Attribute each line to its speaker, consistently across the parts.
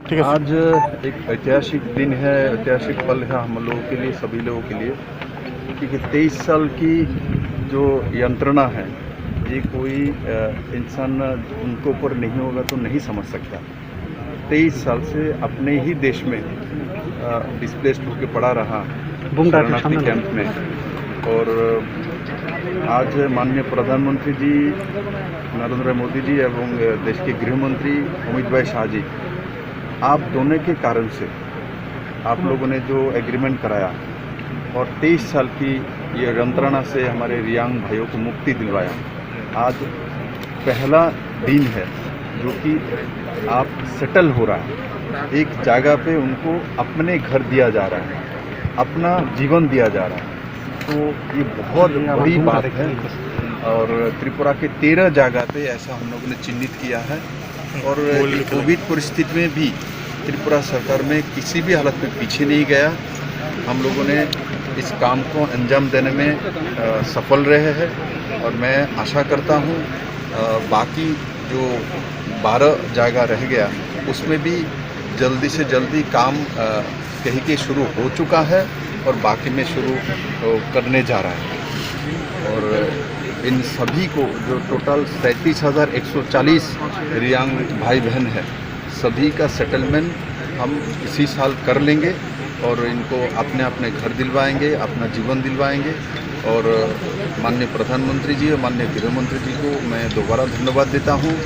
Speaker 1: ठीक है।
Speaker 2: आज एक ऐतिहासिक दिन है, ऐतिहासिक पल है हम लोगों के लिए, सभी लोगों के लिए, क्योंकि 23 साल की जो यंत्रणा है, ये कोई इंसान उनके ऊपर नहीं होगा तो नहीं समझ सकता। 23 साल से अपने ही देश में डिस्प्लेस्ड होकर पड़ा रहा शरणार्थी कैंप में। और आज माननीय प्रधानमंत्री जी नरेंद्र मोदी जी एवं देश के गृह मंत्री अमित भाई शाह जी, आप दोनों के कारण से आप लोगों ने जो एग्रीमेंट कराया और 23 साल की ये यंत्रणा से हमारे रियांग भाइयों को मुक्ति दिलवाया, आज पहला दिन है जो कि आप सेटल हो रहा है। एक जगह पे उनको अपने घर दिया जा रहा है, अपना जीवन दिया जा रहा है, तो ये बहुत बड़ी बात है। और त्रिपुरा के 13 जगह पे ऐसा हम लोगों ने चिन्हित किया है। और कोविड परिस्थिति में भी त्रिपुरा सरकार में किसी भी हालत में पीछे नहीं गया। हम लोगों ने इस काम को अंजाम देने में सफल रहे हैं। और मैं आशा करता हूँ बाकी जो 12 जगह रह गया उसमें भी जल्दी से जल्दी काम कहीं के शुरू हो चुका है और बाकी में शुरू करने जा रहा है। और इन सभी को जो टोटल 37,140 रियांग भाई बहन है, सभी का सेटलमेंट हम इसी साल कर लेंगे और इनको अपने अपने घर दिलवाएंगे, अपना जीवन दिलवाएंगे। और माननीय प्रधानमंत्री जी और माननीय गृह मंत्री जी को मैं दोबारा धन्यवाद देता हूँ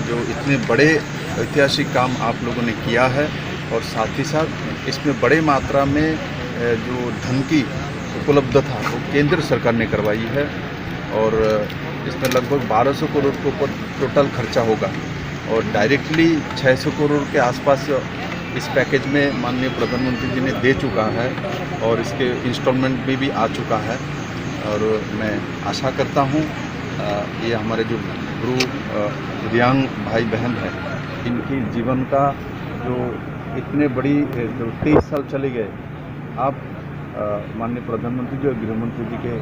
Speaker 2: जो इतने बड़े ऐतिहासिक काम आप लोगों ने किया है। और साथ ही साथ इसमें बड़े मात्रा में जो धन की उपलब्धता वो केंद्र सरकार ने करवाई है। और इसमें लगभग 1200 करोड़ के ऊपर टोटल खर्चा होगा और डायरेक्टली 600 करोड़ के आसपास इस पैकेज में माननीय प्रधानमंत्री जी ने दे चुका है और इसके इंस्टॉलमेंट भी आ चुका है। और मैं आशा करता हूँ ये हमारे जो रियांग भाई बहन है, इनकी जीवन का जो इतने बड़ी जो 23 साल चले गए, आप माननीय प्रधानमंत्री जी और गृह मंत्री जी के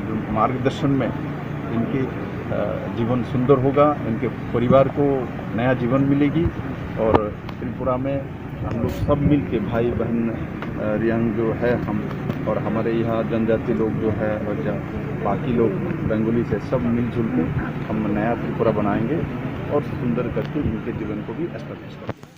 Speaker 2: जो मार्गदर्शन में इनकी जीवन सुंदर होगा, इनके परिवार को नया जीवन मिलेगी। और त्रिपुरा में हम लोग सब मिल के भाई बहन रियांग जो है हम और हमारे यहाँ जनजाति लोग जो है और बाकी लोग बंगाली से सब मिलजुल के हम नया त्रिपुरा बनाएंगे और सुंदर करके इनके जीवन को भी एस्टेब्लिश करेंगे।